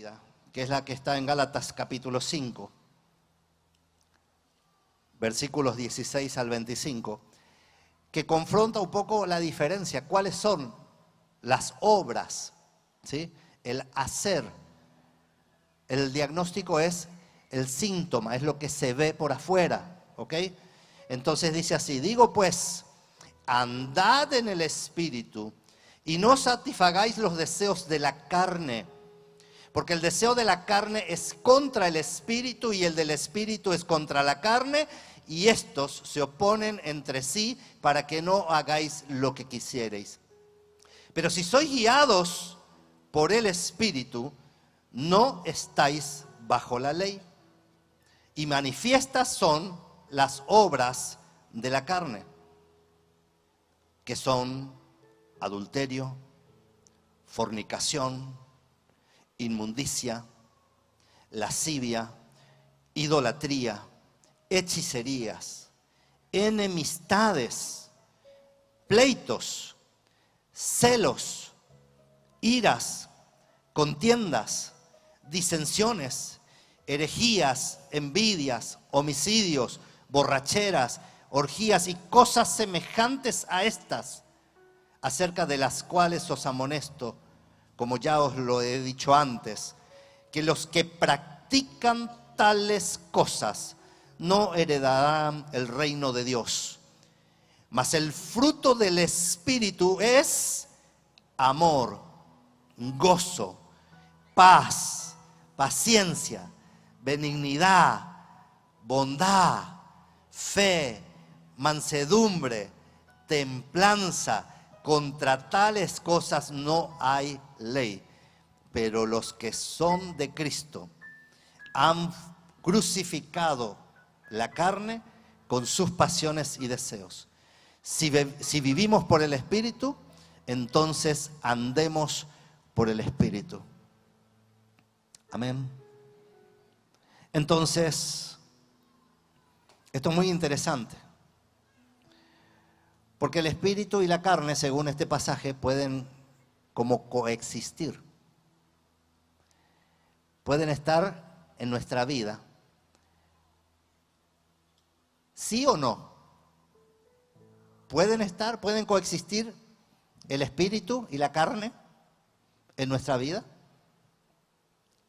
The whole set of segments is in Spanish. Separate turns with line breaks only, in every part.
rápida, que es la que está en Gálatas capítulo 5, versículos 16 al 25, que confronta un poco la diferencia, cuáles son las obras, ¿sí? El hacer. El diagnóstico es el síntoma, es lo que se ve por afuera, ¿ok? Entonces dice así, digo pues, andad en el Espíritu y no satisfagáis los deseos de la carne, porque el deseo de la carne es contra el Espíritu y el del Espíritu es contra la carne, y estos se oponen entre sí para que no hagáis lo que quisierais. Pero si sois guiados por el Espíritu, no estáis bajo la ley. Y manifiestas son las obras de la carne, que son adulterio, fornicación, inmundicia, lascivia, idolatría, hechicerías, enemistades, pleitos, celos, iras, contiendas, disensiones, herejías, envidias, homicidios, borracheras, orgías y cosas semejantes a estas, acerca de las cuales os amonesto, como ya os lo he dicho antes, que los que practican tales cosas no heredarán el reino de Dios. Mas el fruto del Espíritu es amor, gozo, paz, paciencia, benignidad, bondad, fe, mansedumbre, templanza. Contra tales cosas no hay ley. Pero los que son de Cristo han crucificado la carne con sus pasiones y deseos. Si vivimos por el Espíritu, entonces andemos por el Espíritu. Amén. Entonces, esto es muy interesante, porque el Espíritu y la carne, según este pasaje, pueden como coexistir. Pueden estar en nuestra vida. ¿Sí o no? ¿Pueden coexistir el Espíritu y la carne en nuestra vida?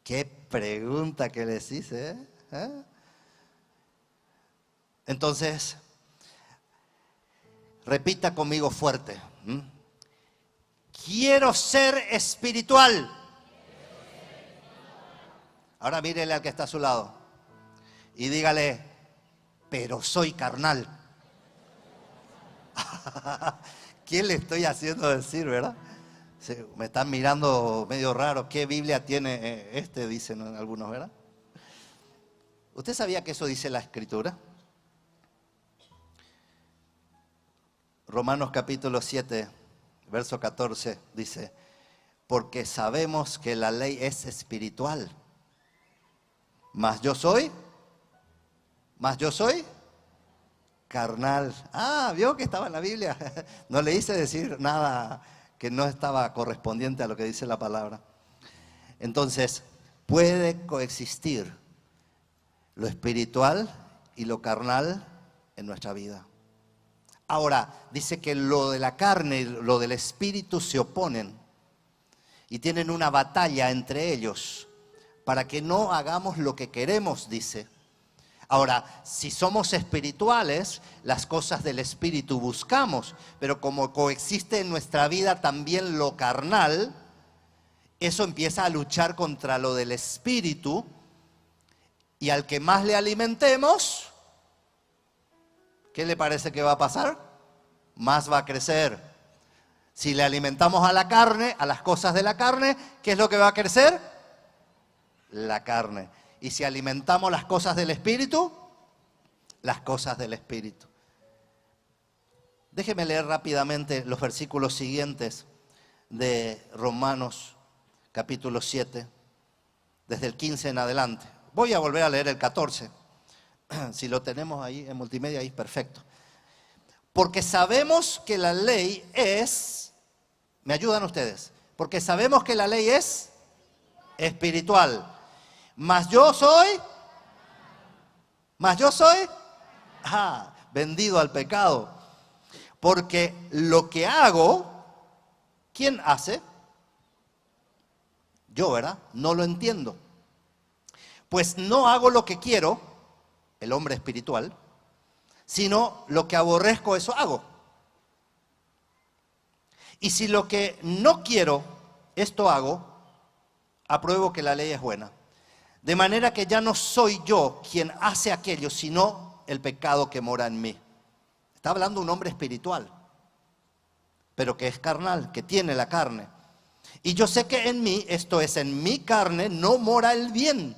Qué pregunta que les hice, ¿eh? Entonces, repita conmigo fuerte. Quiero ser espiritual. Ahora mírele al que está a su lado y dígale, pero soy carnal. ¿Qué le estoy haciendo decir, verdad? Me están mirando medio raro. ¿Qué Biblia tiene este? Dicen algunos, ¿verdad? ¿Usted sabía que eso dice la Escritura? Romanos capítulo 7, verso 14 dice, porque sabemos que la ley es espiritual, mas yo soy carnal. Ah, ¿vio que estaba en la Biblia? No le hice decir nada que no estaba correspondiente a lo que dice la palabra. Entonces, puede coexistir lo espiritual y lo carnal en nuestra vida. Ahora, dice que lo de la carne y lo del espíritu se oponen y tienen una batalla entre ellos para que no hagamos lo que queremos, dice. Ahora, si somos espirituales, las cosas del espíritu buscamos, pero como coexiste en nuestra vida también lo carnal, eso empieza a luchar contra lo del espíritu, y al que más le alimentemos, ¿qué le parece que va a pasar? Más va a crecer. Si le alimentamos a la carne, a las cosas de la carne, ¿qué es lo que va a crecer? La carne. Y si alimentamos las cosas del Espíritu, las cosas del Espíritu. Déjeme leer rápidamente los versículos siguientes de Romanos capítulo 7, desde el 15 en adelante. Voy a volver a leer el 14. Si lo tenemos ahí en multimedia, ahí perfecto. Porque sabemos que la ley es, ¿me ayudan ustedes? Porque sabemos que la ley es espiritual. Mas yo soy, vendido al pecado. Porque lo que hago, ¿quién hace? Yo, ¿verdad? No lo entiendo. Pues no hago lo que quiero, el hombre espiritual, sino lo que aborrezco, eso hago. Y si lo que no quiero, esto hago, apruebo que la ley es buena. De manera que ya no soy yo quien hace aquello, sino el pecado que mora en mí. Está hablando un hombre espiritual, pero que es carnal, que tiene la carne. Y yo sé que en mí, esto es, en mi carne, no mora el bien.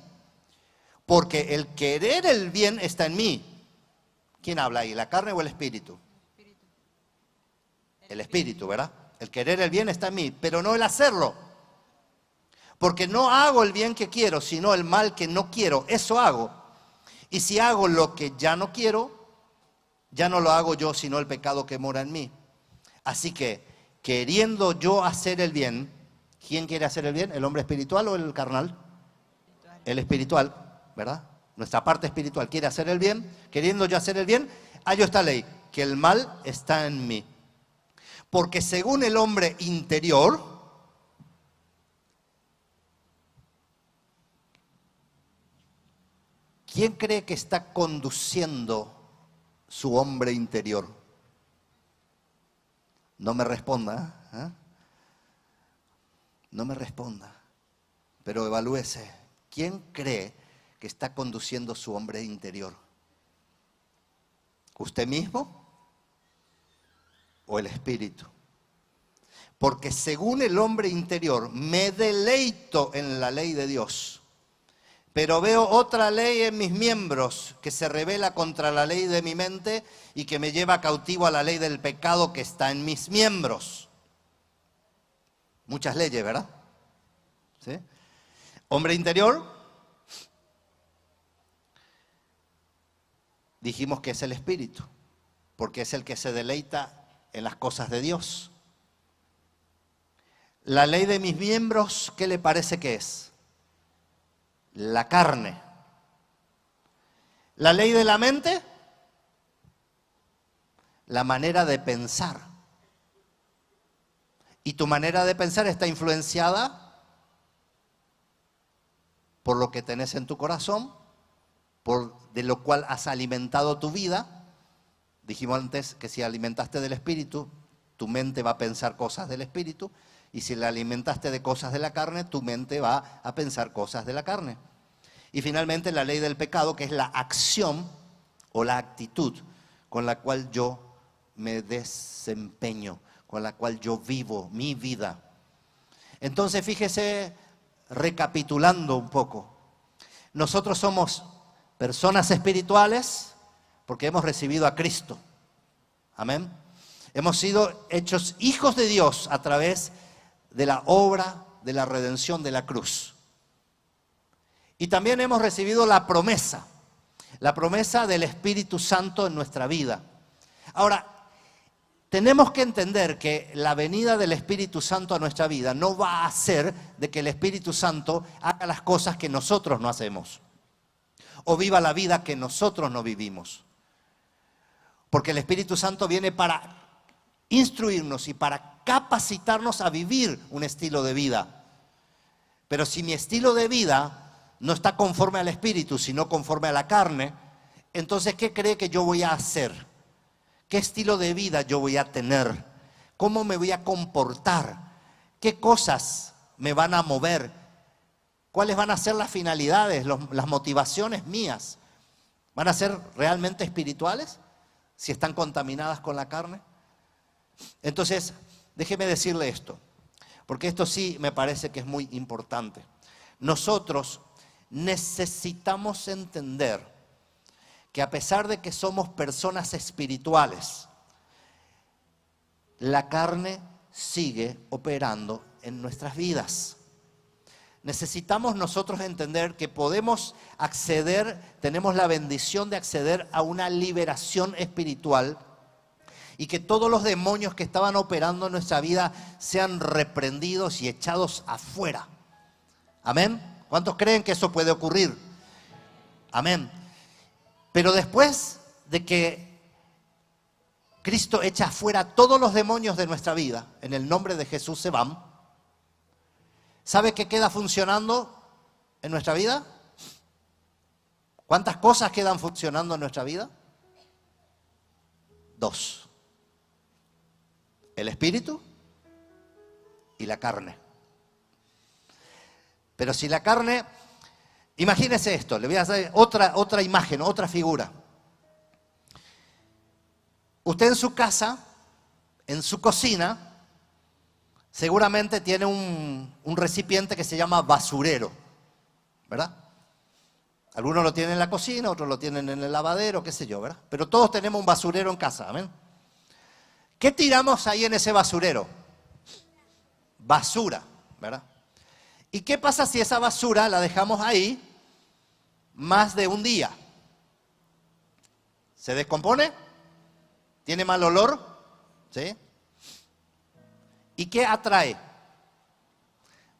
Porque el querer el bien está en mí. ¿Quién habla ahí? ¿La carne o el espíritu? El espíritu, ¿verdad? El querer el bien está en mí, pero no el hacerlo. Porque no hago el bien que quiero, sino el mal que no quiero. Eso hago. Y si hago lo que ya no quiero, ya no lo hago yo, sino el pecado que mora en mí. Así que, queriendo yo hacer el bien, ¿quién quiere hacer el bien? ¿El hombre espiritual o el carnal? El espiritual, ¿verdad? Nuestra parte espiritual quiere hacer el bien. Queriendo yo hacer el bien, hallo esta ley, que el mal está en mí. Porque según el hombre interior, ¿quién cree que está conduciendo su hombre interior? No me responda, ¿eh? No me responda, pero evalúese. ¿Quién cree que está conduciendo su hombre interior? ¿Usted mismo o el espíritu? Porque según el hombre interior me deleito en la ley de Dios, pero veo otra ley en mis miembros que se revela contra la ley de mi mente y que me lleva cautivo a la ley del pecado que está en mis miembros. Muchas leyes, ¿verdad? ¿Sí? Hombre interior, dijimos que es el espíritu, porque es el que se deleita en las cosas de Dios. La ley de mis miembros, ¿qué le parece que es? La carne. La ley de la mente, la manera de pensar. Y tu manera de pensar está influenciada por lo que tenés en tu corazón, de lo cual has alimentado tu vida. Dijimos antes que si alimentaste del espíritu, tu mente va a pensar cosas del espíritu. Y si la alimentaste de cosas de la carne, tu mente va a pensar cosas de la carne. Y finalmente la ley del pecado, que es la acción o la actitud con la cual yo me desempeño, con la cual yo vivo mi vida. Entonces fíjese, recapitulando un poco, nosotros somos personas espirituales porque hemos recibido a Cristo. Amén. Hemos sido hechos hijos de Dios a través de la obra de la redención de la cruz. Y también hemos recibido la promesa del Espíritu Santo en nuestra vida. Ahora, tenemos que entender que la venida del Espíritu Santo a nuestra vida no va a hacer de que el Espíritu Santo haga las cosas que nosotros no hacemos, o viva la vida que nosotros no vivimos. Porque el Espíritu Santo viene para instruirnos y para capacitarnos a vivir un estilo de vida. Pero si mi estilo de vida no está conforme al Espíritu, sino conforme a la carne, entonces, ¿qué cree que yo voy a hacer? ¿Qué estilo de vida yo voy a tener? ¿Cómo me voy a comportar? ¿Qué cosas me van a mover? ¿Cuáles van a ser las finalidades, las motivaciones mías? ¿Van a ser realmente espirituales si están contaminadas con la carne? Entonces, déjeme decirle esto, porque esto sí me parece que es muy importante. Nosotros necesitamos entender que a pesar de que somos personas espirituales, la carne sigue operando en nuestras vidas. Necesitamos nosotros entender que podemos acceder, tenemos la bendición de acceder a una liberación espiritual y que todos los demonios que estaban operando en nuestra vida sean reprendidos y echados afuera. Amén. ¿Cuántos creen que eso puede ocurrir? Amén. Pero después de que Cristo echa fuera todos los demonios de nuestra vida, en el nombre de Jesús se van, ¿sabe qué queda funcionando en nuestra vida? ¿Cuántas cosas quedan funcionando en nuestra vida? 2. El espíritu y la carne. Pero si la carne, imagínese esto, le voy a hacer otra imagen, otra figura. Usted en su casa, en su cocina, seguramente tiene un recipiente que se llama basurero, ¿verdad? Algunos lo tienen en la cocina, otros lo tienen en el lavadero, qué sé yo, ¿verdad? Pero todos tenemos un basurero en casa, ¿amén? ¿Qué tiramos ahí en ese basurero? Basura, ¿verdad? ¿Y qué pasa si esa basura la dejamos ahí más de un día? ¿Se descompone? ¿Tiene mal olor? ¿Sí? ¿Y qué atrae?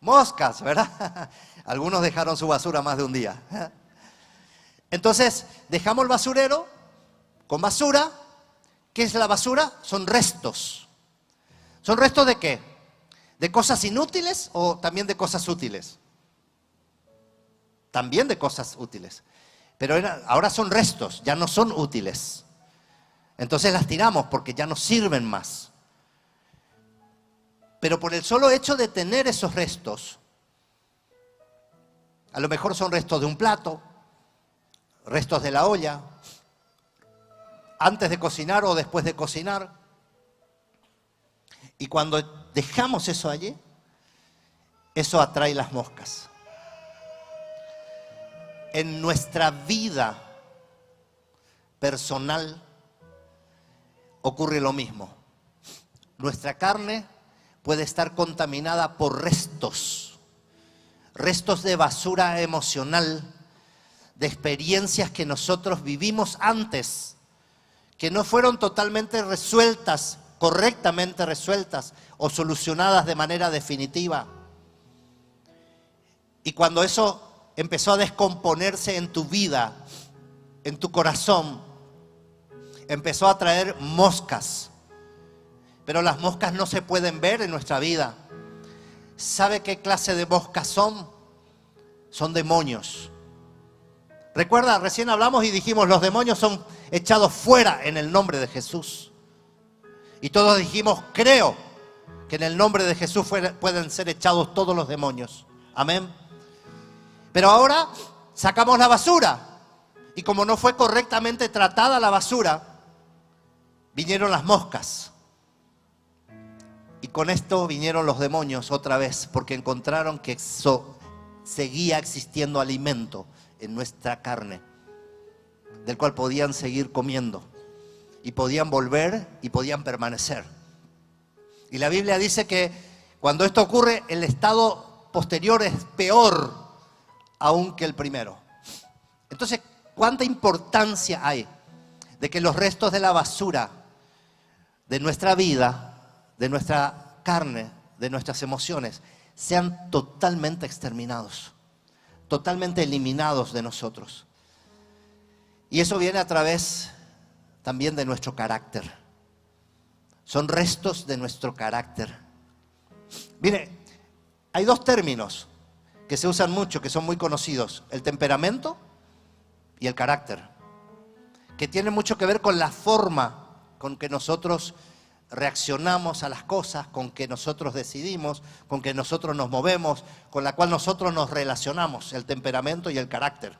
Moscas, ¿verdad? Algunos dejaron su basura más de un día. Entonces, dejamos el basurero con basura. ¿Qué es la basura? Son restos. ¿Son restos de qué? ¿De cosas inútiles o también de cosas útiles? También de cosas útiles. Pero ahora son restos, ya no son útiles. Entonces las tiramos porque ya no sirven más. Pero por el solo hecho de tener esos restos, a lo mejor son restos de un plato, restos de la olla, antes de cocinar o después de cocinar. Y cuando dejamos eso allí, eso atrae las moscas. En nuestra vida personal ocurre lo mismo. Nuestra carne puede estar contaminada por restos de basura emocional, de experiencias que nosotros vivimos antes, que no fueron totalmente resueltas, correctamente resueltas o solucionadas de manera definitiva. Y cuando eso empezó a descomponerse en tu vida, en tu corazón, empezó a traer moscas. Pero las moscas no se pueden ver en nuestra vida. ¿Sabe qué clase de moscas son? Son demonios. Recuerda, recién hablamos y dijimos, los demonios son echados fuera en el nombre de Jesús. Y todos dijimos, creo que en el nombre de Jesús pueden ser echados todos los demonios. Amén. Pero ahora sacamos la basura. Y como no fue correctamente tratada la basura, vinieron las moscas. Y con esto vinieron los demonios otra vez, porque encontraron que seguía existiendo alimento en nuestra carne, del cual podían seguir comiendo, y podían volver y podían permanecer. Y la Biblia dice que cuando esto ocurre, el estado posterior es peor aún que el primero. Entonces, ¿cuánta importancia hay de que los restos de la basura de nuestra vida, de nuestra carne, de nuestras emociones, sean totalmente exterminados, totalmente eliminados de nosotros? Y eso viene a través también de nuestro carácter. Son restos de nuestro carácter. Mire, hay dos términos que se usan mucho, que son muy conocidos: el temperamento y el carácter, que tienen mucho que ver con la forma con que nosotros reaccionamos a las cosas, con que nosotros decidimos, con que nosotros nos movemos, con la cual nosotros nos relacionamos, el temperamento y el carácter.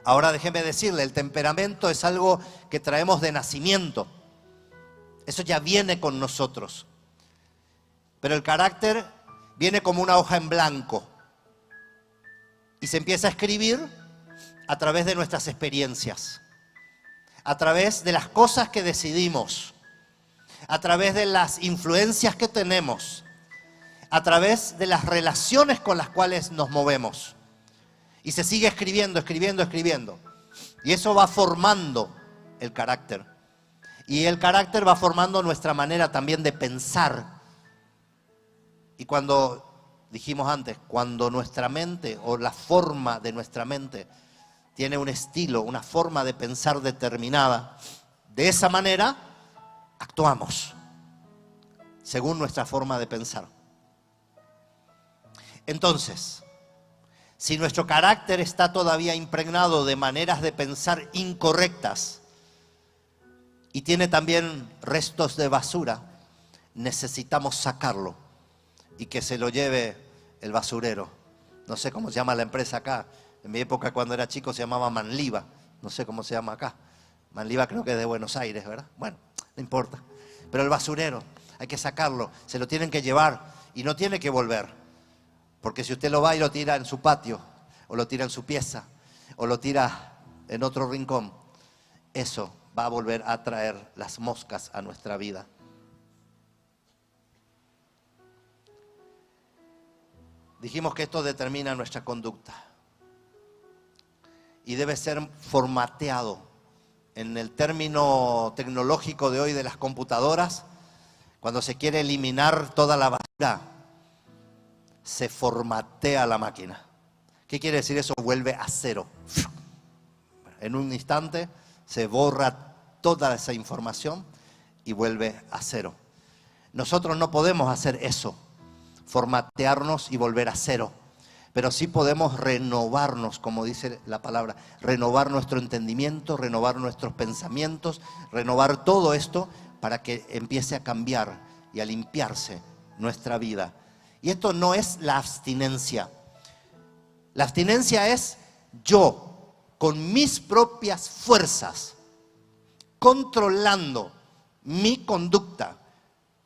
Ahora déjeme decirle, el temperamento es algo que traemos de nacimiento. Eso ya viene con nosotros. Pero el carácter viene como una hoja en blanco y se empieza a escribir a través de nuestras experiencias, a través de las cosas que decidimos, a través de las influencias que tenemos, a través de las relaciones con las cuales nos movemos. Y se sigue escribiendo, escribiendo, escribiendo. Y eso va formando el carácter. Y el carácter va formando nuestra manera también de pensar. Y cuando dijimos antes, cuando nuestra mente o la forma de nuestra mente tiene un estilo, una forma de pensar determinada, de esa manera actuamos, según nuestra forma de pensar. Entonces, si nuestro carácter está todavía impregnado de maneras de pensar incorrectas y tiene también restos de basura, necesitamos sacarlo y que se lo lleve el basurero. No sé cómo se llama la empresa acá. En mi época, cuando era chico, se llamaba Manliva. No sé cómo se llama acá. Manliva creo que es de Buenos Aires, ¿verdad? Bueno, no importa. Pero el basurero, hay que sacarlo. Se lo tienen que llevar y no tiene que volver. Porque si usted lo va y lo tira en su patio, o lo tira en su pieza, o lo tira en otro rincón, eso va a volver a traer las moscas a nuestra vida. Dijimos que esto determina nuestra conducta y debe ser formateado. En el término tecnológico de hoy de las computadoras, cuando se quiere eliminar toda la basura, se formatea la máquina. ¿Qué quiere decir eso? Vuelve a cero. En un instante se borra toda esa información y vuelve a cero. Nosotros no podemos hacer eso, formatearnos y volver a cero, pero sí podemos renovarnos, como dice la palabra, renovar nuestro entendimiento, renovar nuestros pensamientos, renovar todo esto para que empiece a cambiar y a limpiarse nuestra vida. Y esto no es la abstinencia. La abstinencia es yo, con mis propias fuerzas, controlando mi conducta,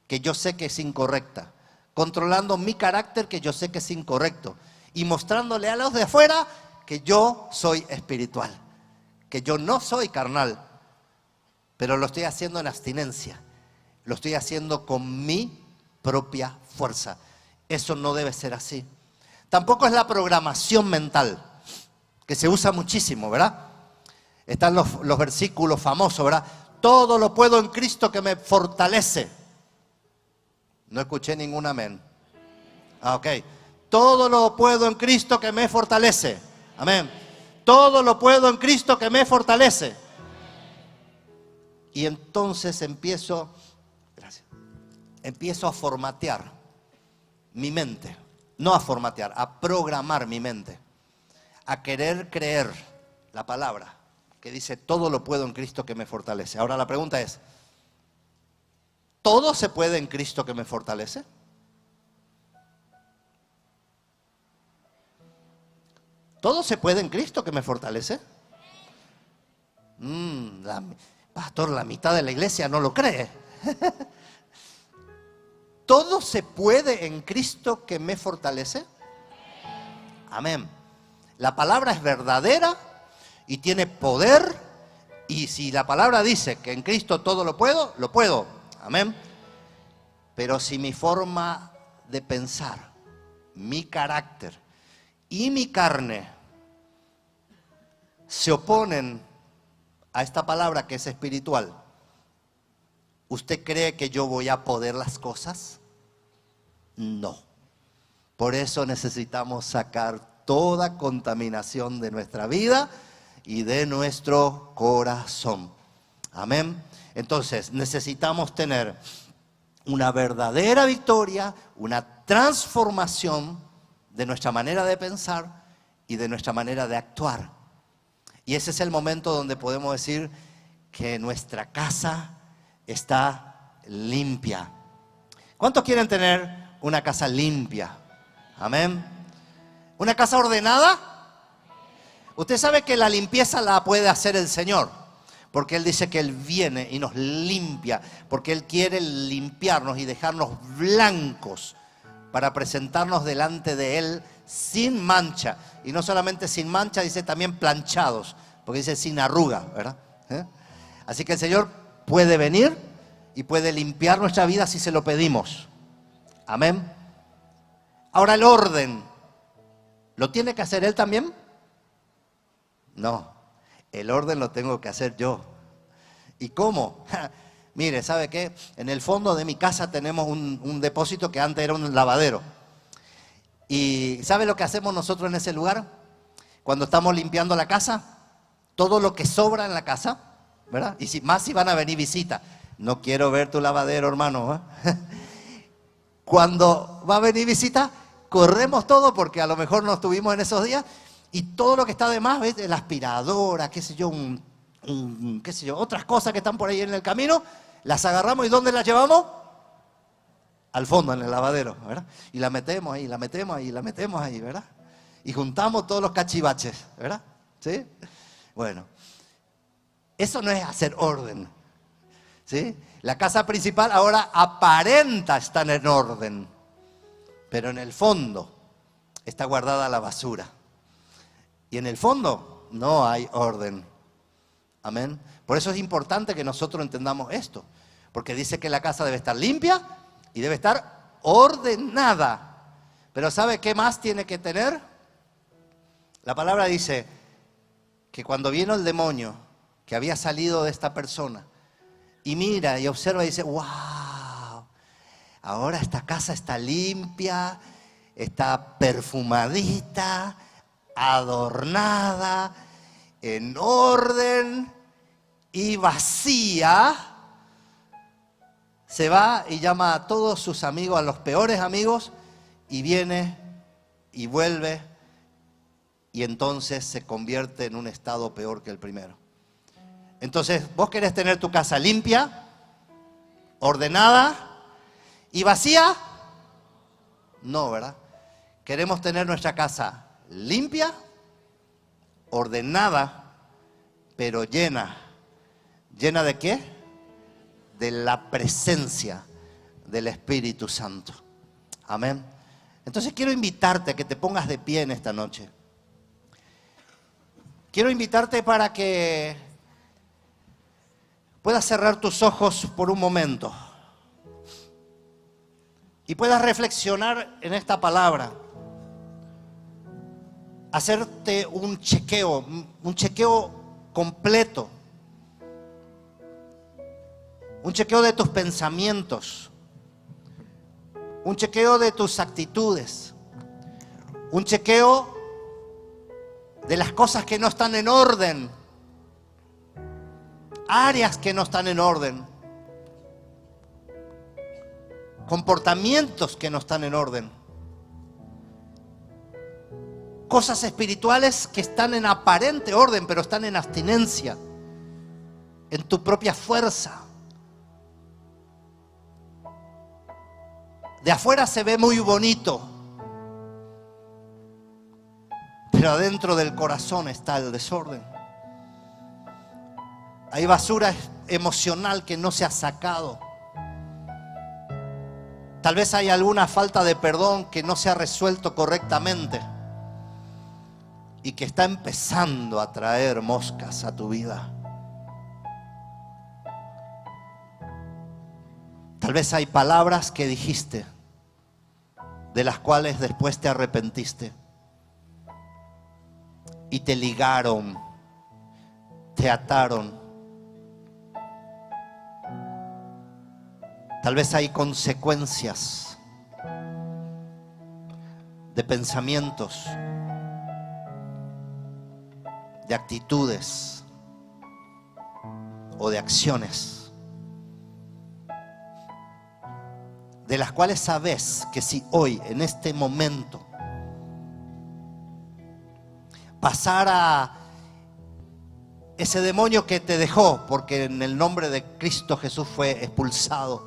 que yo sé que es incorrecta, controlando mi carácter, que yo sé que es incorrecto, y mostrándole a los de afuera que yo soy espiritual, que yo no soy carnal, pero lo estoy haciendo en abstinencia, lo estoy haciendo con mi propia fuerza. Eso no debe ser así. Tampoco es la programación mental, que se usa muchísimo, ¿verdad? Están los versículos famosos, ¿verdad? Todo lo puedo en Cristo que me fortalece. No escuché ningún amén. Ok. Todo lo puedo en Cristo que me fortalece. Amén. Todo lo puedo en Cristo que me fortalece. Y entonces empiezo a formatear mi mente. No a formatear, a programar mi mente. A querer creer la palabra que dice todo lo puedo en Cristo que me fortalece. Ahora la pregunta es, ¿todo se puede en Cristo que me fortalece? ¿Todo se puede en Cristo que me fortalece? Pastor, la mitad de la iglesia no lo cree. ¿Todo se puede en Cristo que me fortalece? Amén. La palabra es verdadera y tiene poder. Y si la palabra dice que en Cristo todo lo puedo, lo puedo. Amén. Pero si mi forma de pensar, mi carácter y mi carne se oponen a esta palabra que es espiritual, ¿usted cree que yo voy a poder las cosas? No. Por eso necesitamos sacar toda contaminación de nuestra vida y de nuestro corazón. Amén. Entonces necesitamos tener una verdadera victoria, una transformación de nuestra manera de pensar y de nuestra manera de actuar. Y ese es el momento donde podemos decir que nuestra casa está limpia. ¿Cuántos quieren tener una casa limpia? Amén. ¿Una casa ordenada? Usted sabe que la limpieza la puede hacer el Señor, porque Él dice que Él viene y nos limpia, porque Él quiere limpiarnos y dejarnos blancos para presentarnos delante de Él sin mancha. Y no solamente sin mancha, dice también planchados, porque dice sin arruga, ¿verdad? Así que el Señor puede venir y puede limpiar nuestra vida si se lo pedimos. Amén. Ahora el orden, ¿lo tiene que hacer Él también? No, el orden lo tengo que hacer yo. ¿Y cómo? Mire, ¿sabe qué? En el fondo de mi casa tenemos un depósito que antes era un lavadero. ¿Y sabe lo que hacemos nosotros en ese lugar? Cuando estamos limpiando la casa, todo lo que sobra en la casa, ¿verdad? Y más si van a venir visitas. No quiero ver tu lavadero, hermano, ¿eh? Cuando va a venir visita, corremos todo porque a lo mejor no estuvimos en esos días y todo lo que está de más, ¿ves? La aspiradora, qué sé yo, qué sé yo, otras cosas que están por ahí en el camino, las agarramos y ¿dónde las llevamos? Al fondo, en el lavadero, ¿verdad? Y la metemos ahí, la metemos ahí, la metemos ahí, ¿verdad? Y juntamos todos los cachivaches, ¿verdad? ¿Sí? Bueno, eso no es hacer orden, ¿sí? La casa principal ahora aparenta estar en orden, pero en el fondo está guardada la basura. Y en el fondo no hay orden. Amén. Por eso es importante que nosotros entendamos esto, porque dice que la casa debe estar limpia y debe estar ordenada. Pero ¿sabe qué más tiene que tener? La palabra dice que cuando vino el demonio que había salido de esta persona y mira y observa y dice, wow, ahora esta casa está limpia, está perfumadita, adornada, en orden y vacía. Se va y llama a todos sus amigos, a los peores amigos, y viene y vuelve, y entonces se convierte en un estado peor que el primero. Entonces, ¿vos querés tener tu casa limpia, ordenada y vacía? No, ¿verdad? Queremos tener nuestra casa limpia, ordenada, pero llena. ¿Llena de qué? De la presencia del Espíritu Santo. Amén. Entonces quiero invitarte a que te pongas de pie en esta noche. Quiero invitarte para que puedas cerrar tus ojos por un momento y puedas reflexionar en esta palabra. Hacerte un chequeo completo. Un chequeo de tus pensamientos. Un chequeo de tus actitudes. Un chequeo de las cosas que no están en orden. Áreas que no están en orden. Comportamientos que no están en orden. Cosas espirituales que están en aparente orden, pero están en abstinencia, en tu propia fuerza. De afuera se ve muy bonito, pero adentro del corazón está el desorden. Hay basura emocional que no se ha sacado. Tal vez hay alguna falta de perdón que no se ha resuelto correctamente y que está empezando a traer moscas a tu vida. Tal vez hay palabras que dijiste, de las cuales después te arrepentiste y te ligaron, te ataron. Tal vez hay consecuencias de pensamientos, de actitudes o de acciones, de las cuales sabes que si hoy, en este momento, pasara ese demonio que te dejó, porque en el nombre de Cristo Jesús fue expulsado,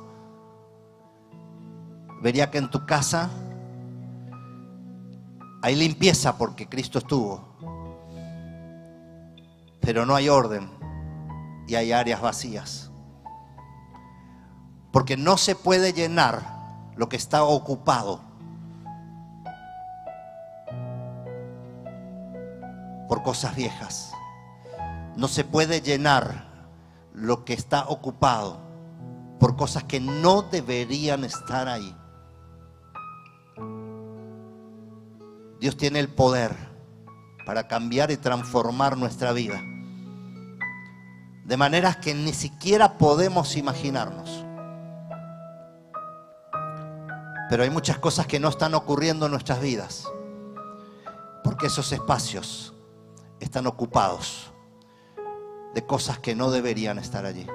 vería que en tu casa hay limpieza porque Cristo estuvo, pero no hay orden y hay áreas vacías. Porque no se puede llenar lo que está ocupado por cosas viejas. No se puede llenar lo que está ocupado por cosas que no deberían estar ahí. Dios tiene el poder para cambiar y transformar nuestra vida de maneras que ni siquiera podemos imaginarnos. Pero hay muchas cosas que no están ocurriendo en nuestras vidas, porque esos espacios están ocupados de cosas que no deberían estar allí.